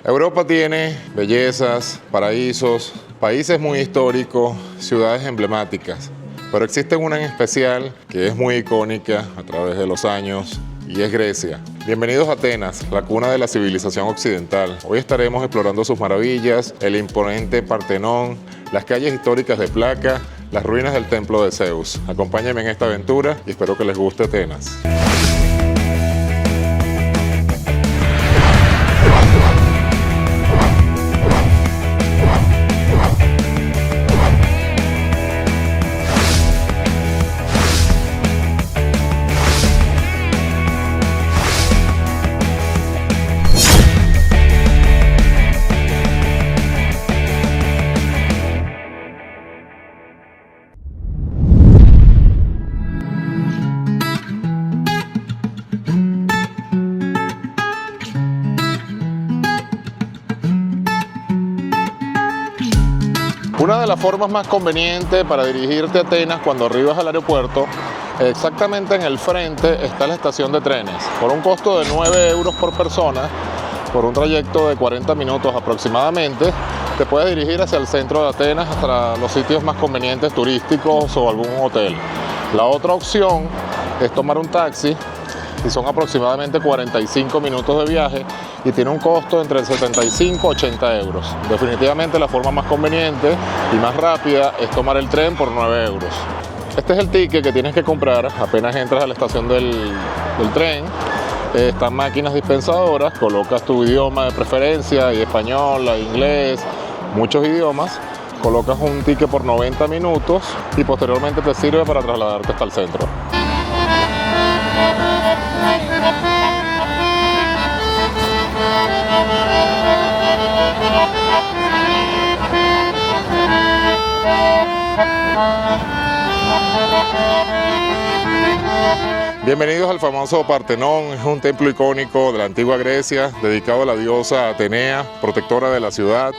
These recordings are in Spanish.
Europa tiene bellezas, paraísos, países muy históricos, ciudades emblemáticas, pero existe una en especial que es muy icónica a través de los años y es Grecia. Bienvenidos a Atenas, la cuna de la civilización occidental. Hoy estaremos explorando sus maravillas, el imponente Partenón, las calles históricas de Placa, las ruinas del templo de Zeus. Acompáñenme en esta aventura y espero que les guste Atenas. Una de las formas más convenientes para dirigirte a Atenas cuando arribas al aeropuerto, exactamente en el frente está la estación de trenes. Por un costo de 9 euros por persona, por un trayecto de 40 minutos aproximadamente, te puedes dirigir hacia el centro de Atenas, hasta los sitios más convenientes turísticos o algún hotel. La otra opción es tomar un taxi y son aproximadamente 45 minutos de viaje y tiene un costo entre 75 y 80 euros. Definitivamente la forma más conveniente y más rápida es tomar el tren por 9 euros. Este es el ticket que tienes que comprar apenas entras a la estación del tren. Están máquinas dispensadoras, colocas tu idioma de preferencia, hay español, hay inglés, muchos idiomas. Colocas un ticket por 90 minutos y posteriormente te sirve para trasladarte hasta el centro. Bienvenidos al famoso Partenón. Es un templo icónico de la antigua Grecia, dedicado a la diosa Atenea, protectora de la ciudad.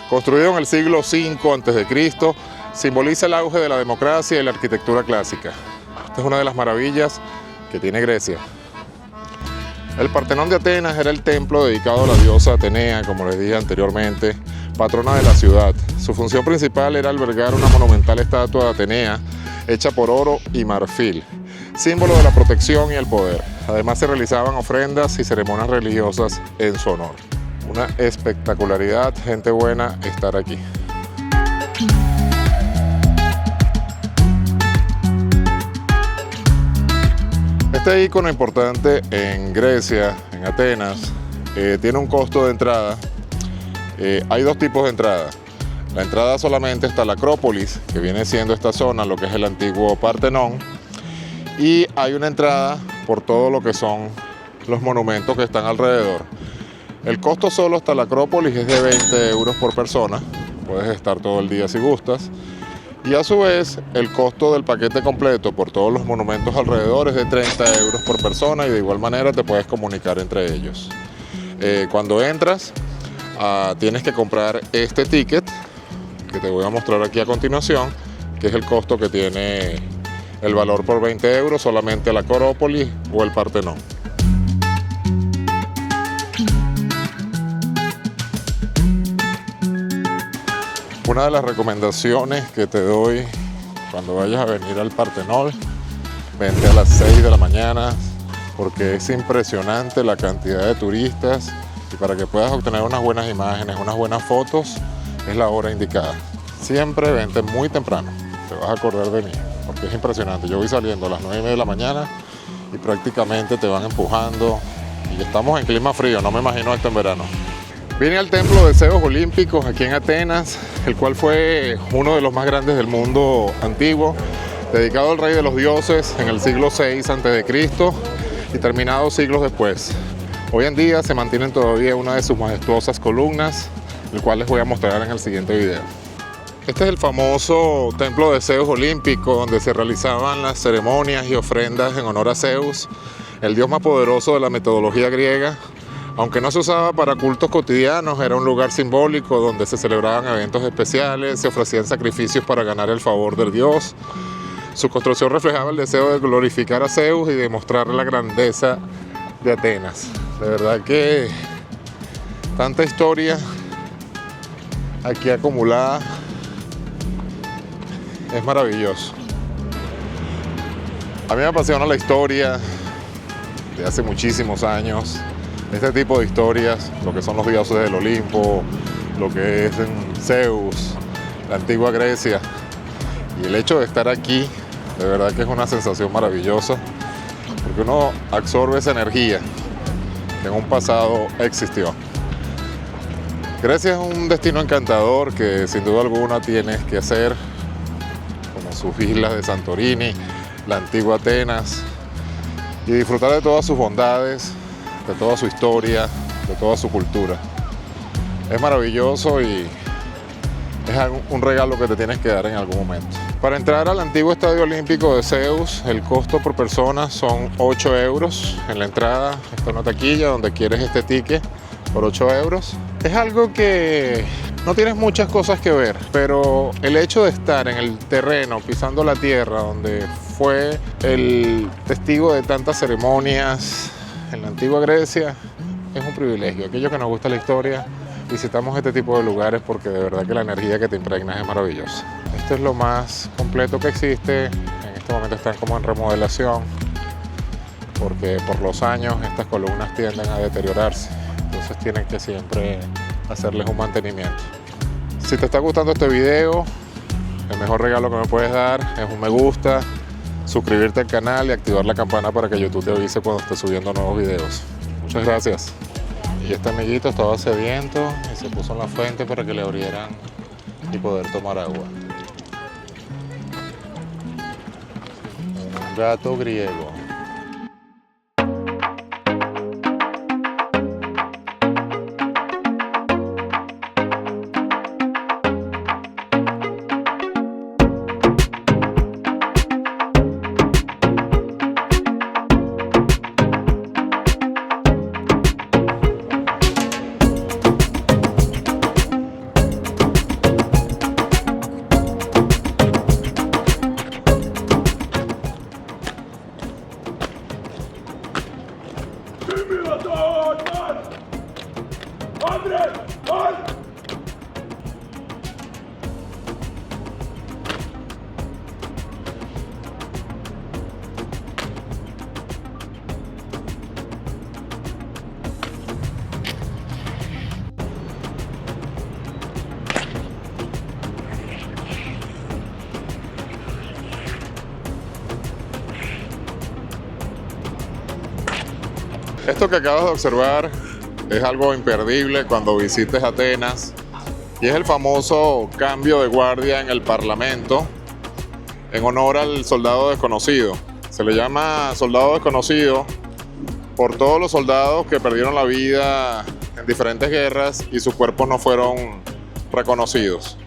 Construido en el siglo V a.C., simboliza el auge de la democracia y la arquitectura clásica. Esta es una de las maravillas que tiene Grecia. El Partenón de Atenas era el templo dedicado a la diosa Atenea, como les dije anteriormente, patrona de la ciudad. Su función principal era albergar una monumental estatua de Atenea, hecha por oro y marfil, símbolo de la protección y el poder. Además se realizaban ofrendas y ceremonias religiosas en su honor. Una espectacularidad, gente buena, estar aquí. Este icono importante en Grecia, en Atenas, tiene un costo de entrada. Hay dos tipos de entrada. La entrada solamente está a la Acrópolis, que viene siendo esta zona, lo que es el antiguo Partenón. Y hay una entrada por todo lo que son los monumentos que están alrededor. El costo solo hasta la Acrópolis es de 20 euros por persona. Puedes estar todo el día si gustas. Y a su vez, el costo del paquete completo por todos los monumentos alrededor es de 30 euros por persona y de igual manera te puedes comunicar entre ellos. Cuando entras, tienes que comprar este ticket que te voy a mostrar aquí a continuación, que es el costo que tiene el valor por 20 euros solamente la Acrópolis o el Partenón. Una de las recomendaciones que te doy cuando vayas a venir al Partenón, vente a las 6 de la mañana porque es impresionante la cantidad de turistas y para que puedas obtener unas buenas imágenes, unas buenas fotos, es la hora indicada. Siempre vente muy temprano, te vas a acordar de mí porque es impresionante. Yo voy saliendo a las 9:30 de la mañana y prácticamente te van empujando y estamos en clima frío, no me imagino esto en verano. Vine al templo de Zeus Olímpicos aquí en Atenas, el cual fue uno de los más grandes del mundo antiguo, dedicado al rey de los dioses en el siglo VI a.C. y terminado siglos después. Hoy en día se mantiene todavía una de sus majestuosas columnas, el cual les voy a mostrar en el siguiente video. Este es el famoso templo de Zeus Olímpico, donde se realizaban las ceremonias y ofrendas en honor a Zeus, el dios más poderoso de la mitología griega. Aunque no se usaba para cultos cotidianos, era un lugar simbólico donde se celebraban eventos especiales, se ofrecían sacrificios para ganar el favor del dios. Su construcción reflejaba el deseo de glorificar a Zeus y demostrar la grandeza de Atenas. De verdad que Tanta historia aquí acumulada. Es maravilloso. A mí me apasiona la historia de hace muchísimos años. Este tipo de historias, lo que son los dioses del Olimpo, lo que es Zeus, la antigua Grecia. Y el hecho de estar aquí, de verdad que es una sensación maravillosa, porque uno absorbe esa energía que en un pasado existió. Grecia es un destino encantador que sin duda alguna tienes que hacer, como sus islas de Santorini, la antigua Atenas, y disfrutar de todas sus bondades, de toda su historia, de toda su cultura. Es maravilloso y es un regalo que te tienes que dar en algún momento. Para entrar al antiguo Estadio Olímpico de Zeus, el costo por persona son 8 euros en la entrada. Está una taquilla donde quieres este ticket por 8 euros. Es algo que no tienes muchas cosas que ver, pero el hecho de estar en el terreno, pisando la tierra, donde fue el testigo de tantas ceremonias en la antigua Grecia, es un privilegio. Aquellos que nos gusta la historia, visitamos este tipo de lugares porque de verdad que la energía que te impregna es maravillosa. Esto es lo más completo que existe. En este momento están como en remodelación, porque por los años estas columnas tienden a deteriorarse. Entonces tienen que siempre hacerles un mantenimiento. Si te está gustando este video, el mejor regalo que me puedes dar es un me gusta, suscribirte al canal y activar la campana para que YouTube te avise cuando esté subiendo nuevos videos. Muchas gracias. Y este amiguito estaba sediento y se puso en la fuente para que le abrieran y poder tomar agua. Un gato griego. Esto que acabas de observar es algo imperdible cuando visites Atenas y es el famoso cambio de guardia en el Parlamento en honor al soldado desconocido. Se le llama soldado desconocido por todos los soldados que perdieron la vida en diferentes guerras y sus cuerpos no fueron reconocidos.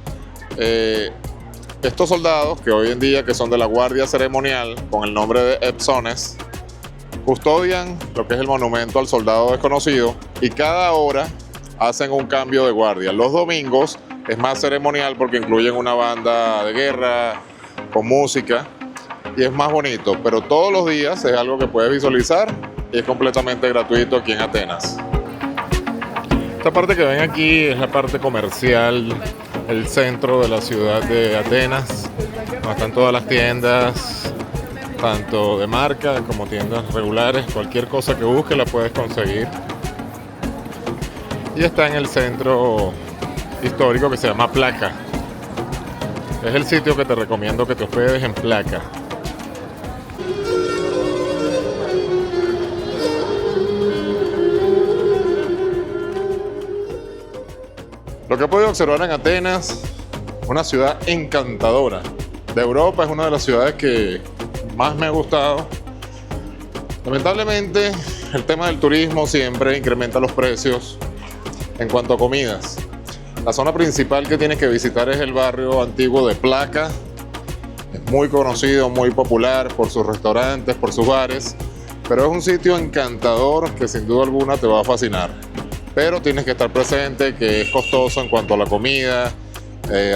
Estos soldados, que hoy en día que son de la Guardia Ceremonial con el nombre de Epsones, custodian lo que es el monumento al soldado desconocido y cada hora hacen un cambio de guardia. Los domingos es más ceremonial porque incluyen una banda de guerra con música y es más bonito, pero todos los días es algo que puedes visualizar y es completamente gratuito aquí en Atenas. Esta parte que ven aquí es la parte comercial, el centro de la ciudad de Atenas, donde están todas las tiendas, tanto de marca como tiendas regulares. Cualquier cosa que busques la puedes conseguir. Y está en el centro histórico que se llama Plaka. Es el sitio que te recomiendo que te hospedes, en Plaka. Lo que he podido observar en Atenas, una ciudad encantadora. De Europa es una de las ciudades que más me ha gustado. Lamentablemente el tema del turismo siempre incrementa los precios en cuanto a comidas. La zona principal que tienes que visitar es el barrio antiguo de Plaka. Es muy conocido, muy popular por sus restaurantes, por sus bares, pero es un sitio encantador que sin duda alguna te va a fascinar. Pero tienes que estar presente que es costoso en cuanto a la comida,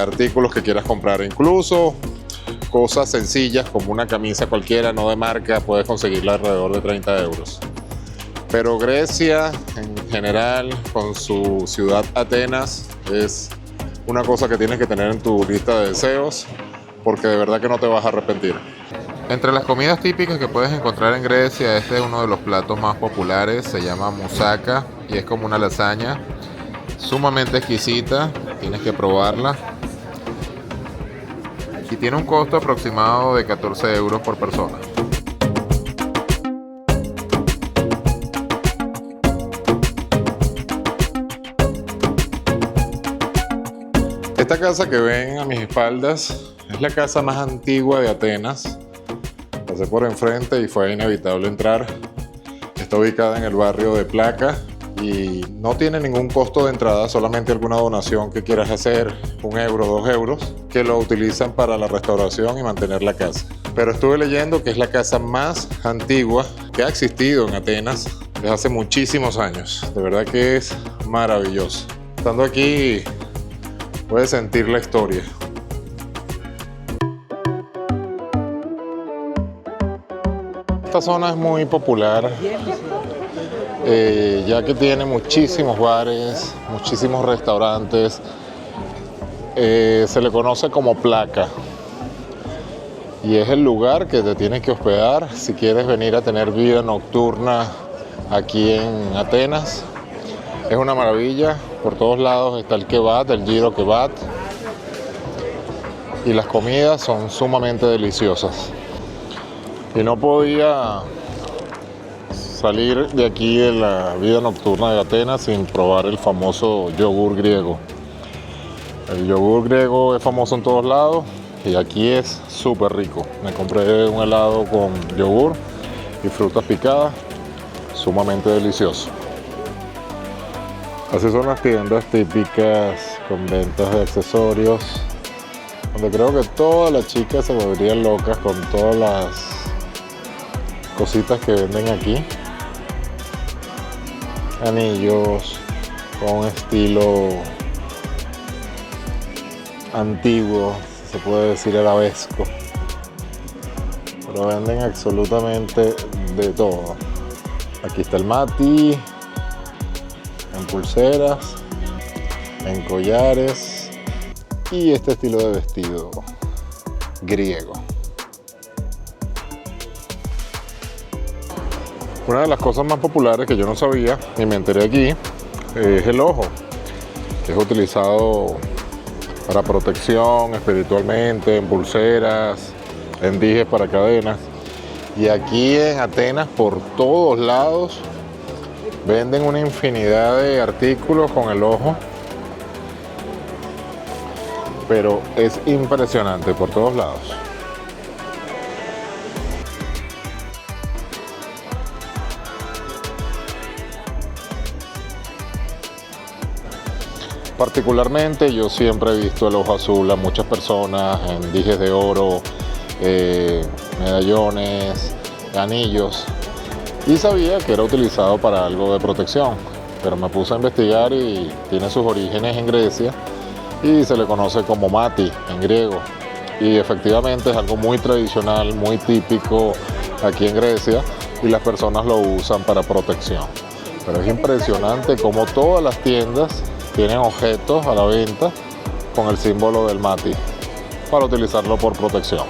artículos que quieras comprar, incluso cosas sencillas como una camisa cualquiera, no de marca, puedes conseguirla alrededor de 30 euros. Pero Grecia en general, con su ciudad Atenas, es una cosa que tienes que tener en tu lista de deseos, porque de verdad que no te vas a arrepentir. Entre las comidas típicas que puedes encontrar en Grecia, este es uno de los platos más populares, se llama moussaka y es como una lasaña sumamente exquisita, tienes que probarla. Y tiene un costo aproximado de 14 euros por persona. Esta casa que ven a mis espaldas es la casa más antigua de Atenas. Pasé por enfrente y fue inevitable entrar. Está ubicada en el barrio de Plaka y no tiene ningún costo de entrada, solamente alguna donación que quieras hacer, 1 euro, 2 euros, que lo utilizan para la restauración y mantener la casa. Pero estuve leyendo que es la casa más antigua que ha existido en Atenas desde hace muchísimos años. De verdad que es maravilloso. Estando aquí puedes sentir la historia. Esta zona es muy popular, ya que tiene muchísimos bares, muchísimos restaurantes. Se le conoce como Plaka y es el lugar que te tienes que hospedar si quieres venir a tener vida nocturna aquí en Atenas. Es una maravilla, por todos lados está el kebab, el gyro kebab, y las comidas son sumamente deliciosas. Y no podía salir de aquí de la vida nocturna de Atenas sin probar el famoso yogur griego. El yogur griego es famoso en todos lados y aquí es súper rico. Me compré un helado con yogur y frutas picadas, sumamente delicioso. Así son las tiendas típicas con ventas de accesorios, donde creo que todas las chicas se volverían locas con todas las cositas que venden aquí. Anillos con estilo antiguo, se puede decir arabesco, pero venden absolutamente de todo. Aquí está el mati, en pulseras, en collares y este estilo de vestido griego. Una de las cosas más populares que yo no sabía y me enteré aquí es el ojo, que es utilizado para protección espiritualmente, en pulseras, en dijes para cadenas. Y aquí en Atenas, por todos lados, venden una infinidad de artículos con el ojo, pero es impresionante por todos lados. Particularmente yo siempre he visto el ojo azul a muchas personas en dijes de oro, medallones, anillos, y sabía que era utilizado para algo de protección, pero me puse a investigar y tiene sus orígenes en Grecia y se le conoce como mati en griego, y efectivamente es algo muy tradicional, muy típico aquí en Grecia y las personas lo usan para protección. Pero es impresionante cómo todas las tiendas tienen objetos a la venta con el símbolo del mati para utilizarlo por protección.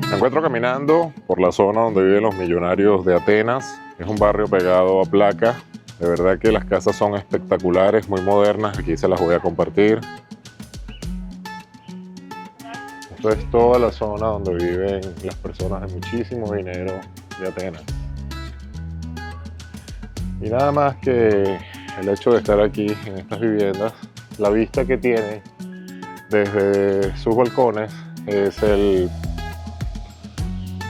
Me encuentro caminando por la zona donde viven los millonarios de Atenas. Es un barrio pegado a Plaka. De verdad que las casas son espectaculares, muy modernas. Aquí se las voy a compartir. Esto es toda la zona donde viven las personas de muchísimo dinero de Atenas. Y nada más que el hecho de estar aquí en estas viviendas, la vista que tienen desde sus balcones es el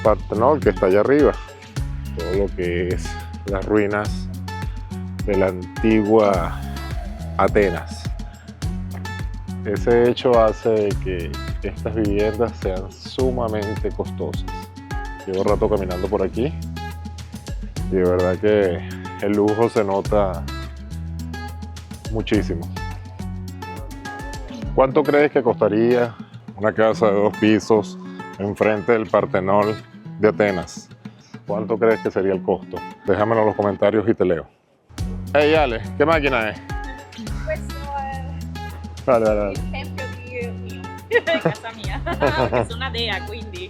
Partenón, que está allá arriba. Todo lo que es las ruinas de la antigua Atenas. Ese hecho hace que estas viviendas sean sumamente costosas. Llevo rato caminando por aquí y de verdad que el lujo se nota muchísimo. ¿Cuánto crees que costaría Una casa de 2 pisos enfrente del Partenón de Atenas. ¿Cuánto crees que sería el costo? Déjamelo en los comentarios y te leo. Hey Ale, ¿qué máquina es? Questo è Dale, dale, il dale. tempio di casa mia, che sono una dea, quindi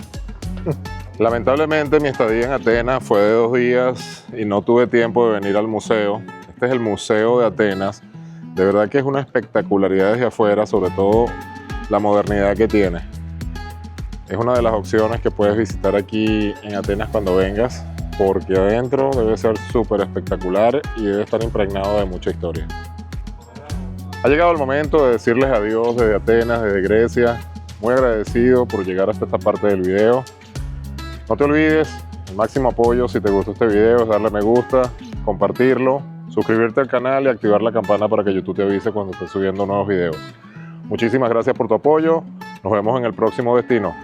Lamentablemente mi estadía en Atenas fue de 2 días y no tuve tiempo de venir al museo. Este es el Museo de Atenas. De verdad que es una espectacularidad desde afuera, sobre todo la modernidad que tiene. Es una de las opciones que puedes visitar aquí en Atenas cuando vengas, porque adentro debe ser súper espectacular y debe estar impregnado de mucha historia. Ha llegado el momento de decirles adiós desde Atenas, desde Grecia. Muy agradecido por llegar hasta esta parte del video. No te olvides, el máximo apoyo si te gustó este video es darle me gusta, compartirlo, suscribirte al canal y activar la campana para que YouTube te avise cuando esté subiendo nuevos videos. Muchísimas gracias por tu apoyo. Nos vemos en el próximo destino.